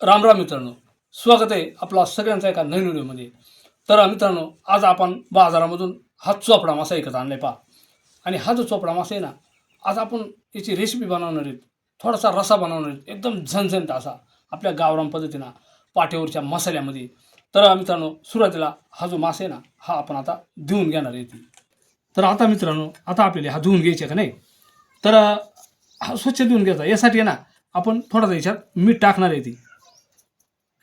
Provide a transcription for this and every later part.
राम राम मित्रांनो, स्वागत आहे आपला सगळ्यांचा एका नवीन व्हिडिओमध्ये. तर मित्रांनो, आज आपण बाजारामधून हा चोपडा मासा विकत आणलाय पहा. आणि हा जो चोपडा मासा आहे ना, आज आपण याची रेसिपी बनवणार आहेत. थोडासा रसा बनवणार आहेत, एकदम झणझणीत असा आपल्या गावरान पद्धतीनं पाट्यावरच्या मसाल्यामध्ये. तर मित्रांनो, सुरुवातीला हा जो मासा आहे ना, हा आपण आता धुवून घेणार आहे ती. तर आता मित्रांनो, आता आपल्याला हा धुवून घ्यायचा का नाही. तर हा स्वच्छ धुवून घ्यायचा. यासाठी आहे ना, आपण थोडासा याच्यात मीठ टाकणार आहे ती.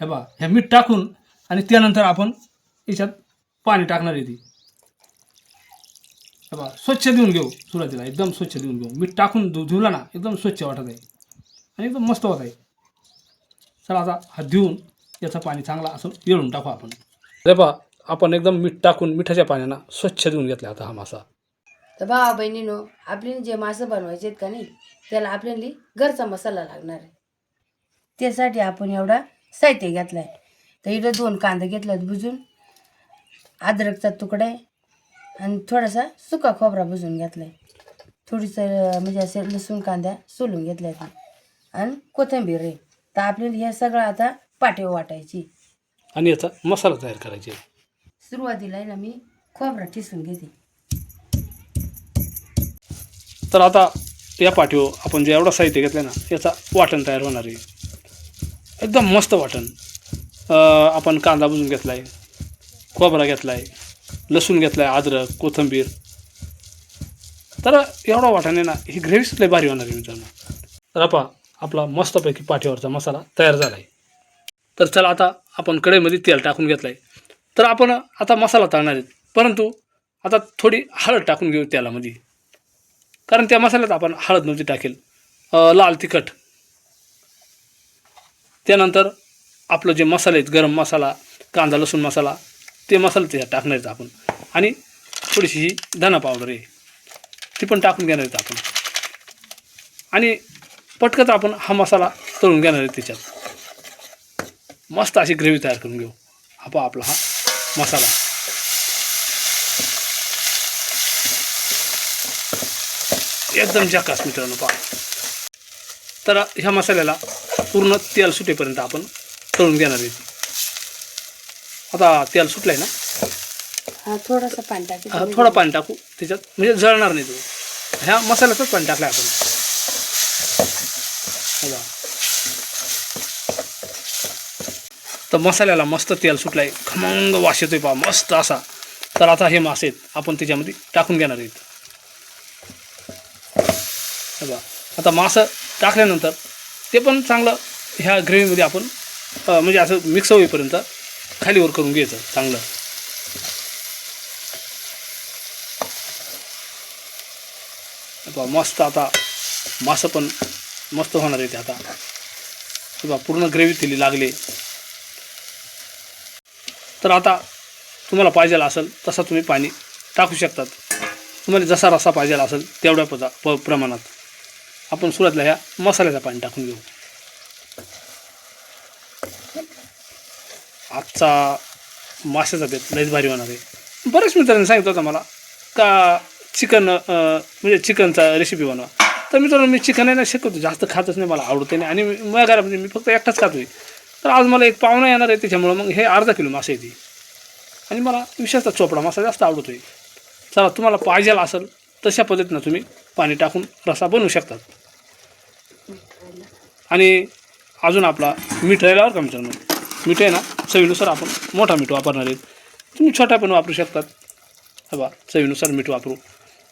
हे बा, ह्या मीठ टाकून आणि त्यानंतर आपण याच्यात पाणी टाकणार आहे ती. हे बा, स्वच्छ धुवून घेऊ सुरुवातीला, एकदम स्वच्छ धुवून घेऊ. मीठ टाकून धुवला ना, एकदम स्वच्छ वाटत आहे आणि एकदम मस्त होत आहे. चला आता हा धुवून याचं पाणी चांगला असं येळून टाकू आपण. अरे बा, आपण एकदम मीठ टाकून मिठाच्या पाण्यानं स्वच्छ धुवून घेतला आता हा मासा. तर भावा बहिणीनो, आपल्याला जे मासे बनवायचे आहेत का नाही, त्याला आपल्याला घरचा मसाला लागणार आहे. त्यासाठी आपण एवढा साहित्य घेतला आहे. तर इथं 2 कांदे घेतल्यात भुजून, अद्रकचा तुकडा आहे आणि थोडासा सुका खोबरा भुजून घेतला आहे. थोडीसं म्हणजे असे लसूण कांद्या सोलून घेतल्या आहेत आणि कोथिंबीर आहे. तर आपल्याला हे सगळं आता पाठीवर वाटायची. आणि याचा मसाला तयार करायचा. सुरुवातीला आहे ना, मी खोबरा ठिसून घेते. तर आता या पाठीवर आपण जे एवढा साहित्य घेतलं ना, याचा वाटण तयार होणार आहे. एकदम मस्त वाटण. आपण कांदा भुजून घेतला आहे, खोबरा घेतला आहे, लसूण घेतला आहे, अद्रक, कोथिंबीर. तर एवढा वाटण आहे ना, ही ग्रेव्हीच लय भारी होणार आहे मित्रांनो. तर आपला मस्तपैकी पाठीवरचा मसाला तयार झाला आहे. तर चला आता आपण कढईमध्ये तेल टाकून घेतलं आहे. तर आपण आता मसाला तळणार आहेत, परंतु आता थोडी हळद टाकून घेऊ तेलामध्ये, कारण त्या मसाल्यात आपण हळद नव्हती टाकेल. लाल तिखट, त्यानंतर आपलं जे मसाले आहेत, गरम मसाला, कांदा लसूण मसाला, ते मसाले त्याच्यात टाकणार आहेत आपण. आणि थोडीशी ही धना पावडर आहे, ती पण टाकून घेणार आहेत आपण. आणि पटकन आपण हा मसाला तळून घेणार आहे त्याच्यात. मस्त अशी ग्रेव्ही तयार करून घेऊ. आपला हा मसाला एकदम झकास मित्रांनो पहा. तर ह्या मसाल्याला पूर्ण तेल सुटेपर्यंत आपण तळून घेणार आहे. आता तेल सुटलं आहे ना, थोडंसं पाणी टाकते. थोडं पाणी टाकू त्याच्यात, म्हणजे जळणार नाही तो. ह्या मसाल्याचंच पाणी टाकलं आपण. बघा, तर मसाल्याला मस्त तेल सुटलं आहे, खमंग वास येतोय पहा मस्त असा. तर आता हे मासे आहेत आपण त्याच्यामध्ये टाकून घेणार आहेत. बघा, आता मासं टाकल्यानंतर ते पण चांगलं ह्या ग्रेव्हीमध्ये आपण म्हणजे असं मिक्स होईपर्यंत खालीवर करून घ्यायचं चांगलं. मस्त आता मासं पण मस्त होणार आहे ते आता. बघा, पूर्ण ग्रेव्ही तिली लागले. तर आता तुम्हाला पाहिजे असेल तसा तुम्ही पाणी टाकू शकतात. तुम्हाला जसा रस्सा पाहिजे असेल तेवढ्या प्रमाणात आपण सुरुवातीला ह्या मसाल्याचं पाणी टाकून घेऊ. आजचा माशाचा बेत लयच भारी होणार आहे. बऱ्याच मित्रांनी सांगितलं होतं मला का चिकन म्हणजे चिकनचा रेसिपी बनवा. तर मित्रांनो, मी चिकन आहे ना शक्यतो जास्त खातच नाही, मला आवडते नाही. आणि माझ्या घरामध्ये मी फक्त एकटाच खातो आहे. तर आज मला एक पाहुणा येणार आहे, त्याच्यामुळं मग हे अर्धा किलो मासे येते. आणि मला विशेषतः चोपडा मासा जास्त आवडतो आहे. चला, तुम्हाला पाहिजे असेल तशा पद्धतीनं तुम्ही पाणी टाकून रस्सा बनवू शकतात. आणि अजून आपला मीठ राहिल्यावर का मित्रांनो, मीठ आहे ना चवीनुसार आपण मोठा मीठ वापरणार आहेत. तुम्ही छोटा पण वापरू शकतात. बा, चवीनुसार मीठ वापरू.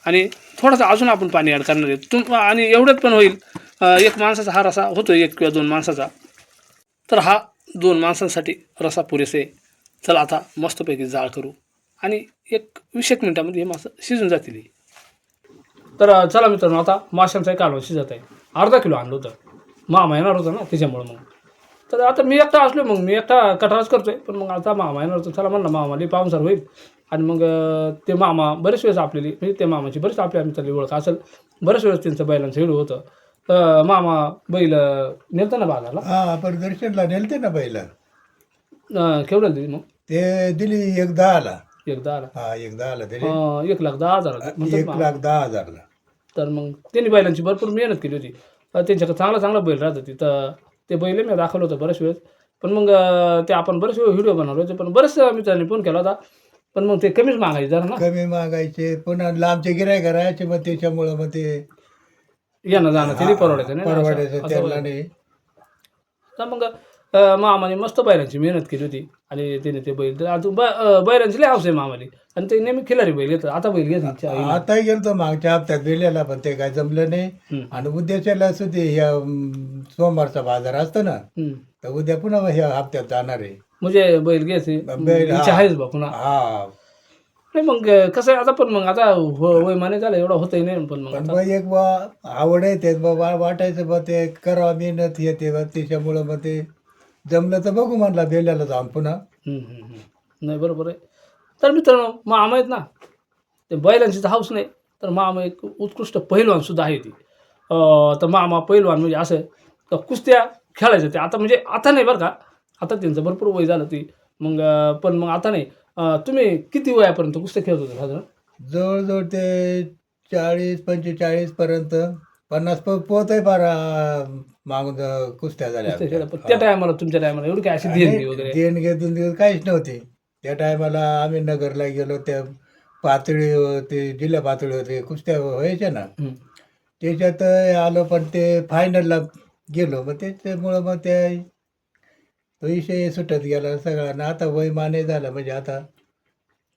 आणि थोडंसं अजून आपण पाणी ॲड करणार आहेत. आणि एवढ्यात पण होईल. एक माणसाचा हा रस्सा होतो, 1 किंवा 2 माणसाचा. तर हा 2 माणसांसाठी रस्सा पुरेसे. चला आता मस्तपैकी जाळ करू आणि 1-20 मिनिटामध्ये हे मासं शिजून जातील. तर चला मित्रांनो, आता माशांचा एक कालवा शिजत आहे. अर्धा किलो आणलं होतं, मामा येणार होतं ना त्याच्यामुळं. मग तर आता मी एकटा असलो, मग मी एकटा कटाळाच करतो आहे. पण मग आता मामा येणार होतं, चला म्हणलं मामाला पाहुणचार होईल. आणि मग ते मामा बरेच वेळेस आपल्याला, म्हणजे त्या मामाची बरेच आपल्या मित्राली ओळख असेल. बरेच वेळेस त्यांचं बैलांचं व्हिडिओ होतं. तर मामा बैल नेलं ना बाजारला. आपण दर्शनला नेलते ना पहिला. केवढं दिली मग? ते दिली 1,10,000ला. एकदा आला. 1,10,000ला दिली. 1,10,000 म्हणतात मामा. 1,10,000ला. तर मग त्यांनी बैलांची भरपूर मेहनत केली होती. त्यांच्याकडे चांगला बैल राहत होती. तर ते बैल मी दाखवलं होतं बऱ्याच वेळेस. पण मग ते आपण बरेच व्हिडिओ बनवले होते, पण बरेच मित्रांनी फोन केला होता, पण मग ते कमीच मागायचे जरा ना, कमी मागायचे पुन्हा लांबचे गिरायक करायचे, मग त्याच्यामुळं मग ते येणं जाणं तरी परवडायचं नाही ना, परवडायचं असं त्याला व्हायचं. नाही. तर मग मामाने मस्त बैलांची मेहनत केली होती आणि त्याने ते बैल तर अजून बैलांची लय हौस आहे मामाली, आणि ते नेहमी खिलारी बैल घेतात. आता बैल घेत इच्छा आहे. आता गेलतो मागच्या हप्त्यात बेल्याला, पण ते काय जमलं नाही. हम्म. आणि उद्याच्याला सुद्धा ह्या सोमवारचा बाजार असतो ना, हम्म. तर उद्या पुन्हा ह्या हप्त्यात जाणार आहे. म्हणजे बैल घ्यायचे बैल, इच्छा हा. आहेच बा पुन्हा. हा, नाही मग कसं आहे आता, पण मग आता वयमाने झालं एवढं होतही नाही, पण मग पण आता मग एक बा आवड आहे ते बा वाटायचं बा ते करावं मेहनत येते बा, त्याच्यामुळं मग ते जमलं तर बघू म्हणला बेल्याला जाऊन पुन्हा. नाही बरोबर आहे. तर मित्रांनो, मामा आहेत ना, ते बैलांची तर हौस नाही, तर मामा एक उत्कृष्ट पहिलवान सुद्धा आहे ती. तर मामा पहिलवान म्हणजे असं तर कुस्त्या खेळायचं ते आता, म्हणजे आता नाही बरं का, आता त्यांचं भरपूर वय झालं ती. मग पण मग आता नाही. तुम्ही किती वयापर्यंत कुस्त्या खेळत होता साधारण? जवळजवळ ते 40-45 पर्यंत, 50 पोत आहे बारा मागून कुस्त्या झाल्या कुस्त्या खेळा, पण आमच्या. त्या टायमाला तुमच्या टायमाला एवढी काय अशी देणगी वगैरे? देणगे दुनगे काहीच नव्हते त्या टायमाला. आम्ही नगरला गेलो, त्या पातळी ते जिल्हा पातळी होते कुस्त्या व्हायच्या ना, हम्म. त्याच्यात आलो, पण ते फायनलला गेलो. मग त्याच्यामुळं मग ते तो विषय सुटत गेला सगळ्यांना. आता वय माने झालं म्हणजे आता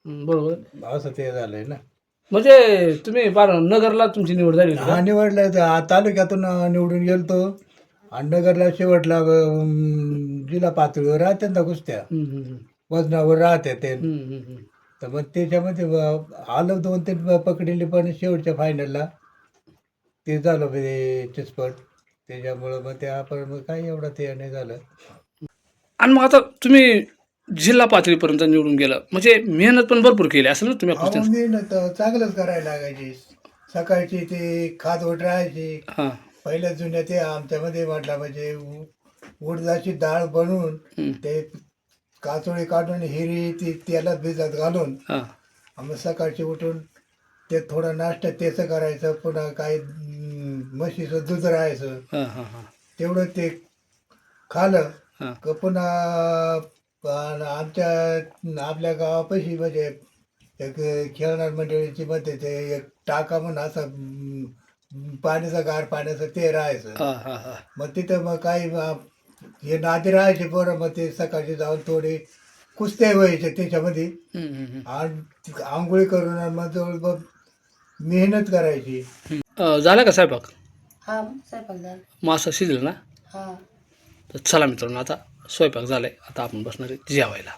बरोबर आहे. असं ते झालंय ना. म्हणजे तुम्ही फार नगरला तुमची निवड झाली होती का? हा, निवडलं तर तालुक्यातून निवडून गेलतो, आणि नगरला शेवटला जिल्हा पातळीवर राहते ना कुस्त्या, हम्म, हम्म, हम्म. वजनावर राहते ते. हम्म, हम्म, हम्म. तर मग त्याच्यामध्ये आलं 2-3 पकडले, पण शेवटच्या फायनलला ते झालं म्हणजे चिचपट. त्याच्यामुळं मग ते आपण मग काही एवढं ते नाही झालं. आणि मग आता तुम्ही जिल्हा पातळीपर्यंत निवडून गेलं, म्हणजे मेहनत पण भरपूर केली असेल ना तुम्ही अहो, कुस्त्या? मेहनत चांगलंच करायला लागायची. सकाळची ते खादवट राहायची. हां. पहिल्या जुन्या ते आमच्यामध्ये म्हटलं म्हणजे उडदाची डाळ बनवून हम्म. ते काचोळी काढून हिरी ती तेलात भिजत घालून, हां. मग सकाळची उठून ते थोडं नाश्ता त्याचं करायचं. पुन्हा काही म्हशीचं दूध राहायचं, हां, हां, हां. तेवढं ते खाल्लं हां. का पुन्हा आपल्या गावापाशी म्हणजे एक खेळणार मंडळीची मध्ये ते एक टाका म्हणून असं पाण्याचं गार पाण्याचं ते राहायचं. हां, हां, हां. मग तिथं मग काही हे नादी राहायचे पोरं, मग ते सकाळची जाऊन थोडे कुस्त्या व्हायचे त्याच्यामध्ये. हम्म, हम्म, हम्म. आणि आंघोळी करून आणि मग जवळ मेहनत करायची. झाला का स्वयंपाक? हा, स्वयंपाक झाला. मासा शिजला ना? हा. तर चला मित्रांनो, आता स्वयंपाक झालाय, आता आपण बसणार आहे जेवायला.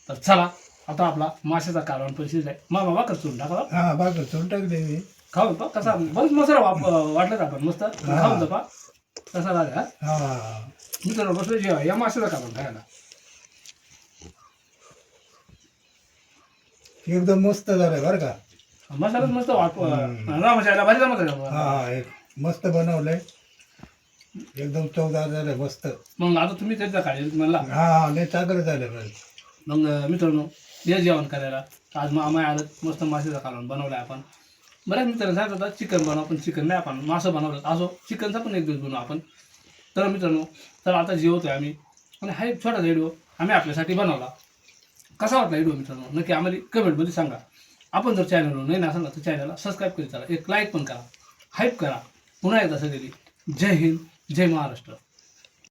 तर चला, आता आपला माशाचा कालवण पण शिजलाय. मामा वाकर चुरून टाका. हा, बाग सोडून टाकले मी. खाऊन पा कसा, बरंच मसाला वाटलं आपण मस्त. खाऊन पा कसा झाला. हा, मित्रांनो बसलो जेवा या माशाचा कालवण खायला. एकदम मस्त झालंय बरं का. मसालाच मस्त रामाच्या भाजी जमत. हा, एक मस्त बनवलंय, एकदम चवदार झालंय मस्त. मग आता तुम्ही त्याचा काळजी म्हणला. हा, लय चांगलं झालं बरं. मग मित्रांनो या जेवण करायला. आज मामा आलं, मस्त माशाचा कालवण बनवलाय आपण. बऱ्याच मित्रांनी सांगत होता चिकन बनवा, पण चिकन नाही, आपण मासं बनवलं. असो, चिकनचा पण एक दिवस बनवू आपण. तर मित्रांनो, तर आता जेवतोय आम्ही, आणि हा एक छोटा व्हिडिओ आम्ही आपल्यासाठी बनवला. कसा वाटला व्हिडिओ मित्रांनो नक्की आम्हाला कमेंटमध्ये सांगा. आपण जर चॅनलवर नाही ना सांगा तर चॅनलला सबस्क्राईब करीत चला, एक लाईक पण करा, हाईप करा. पुन्हा एकदा सगळी जय हिंद, जय महाराष्ट्र.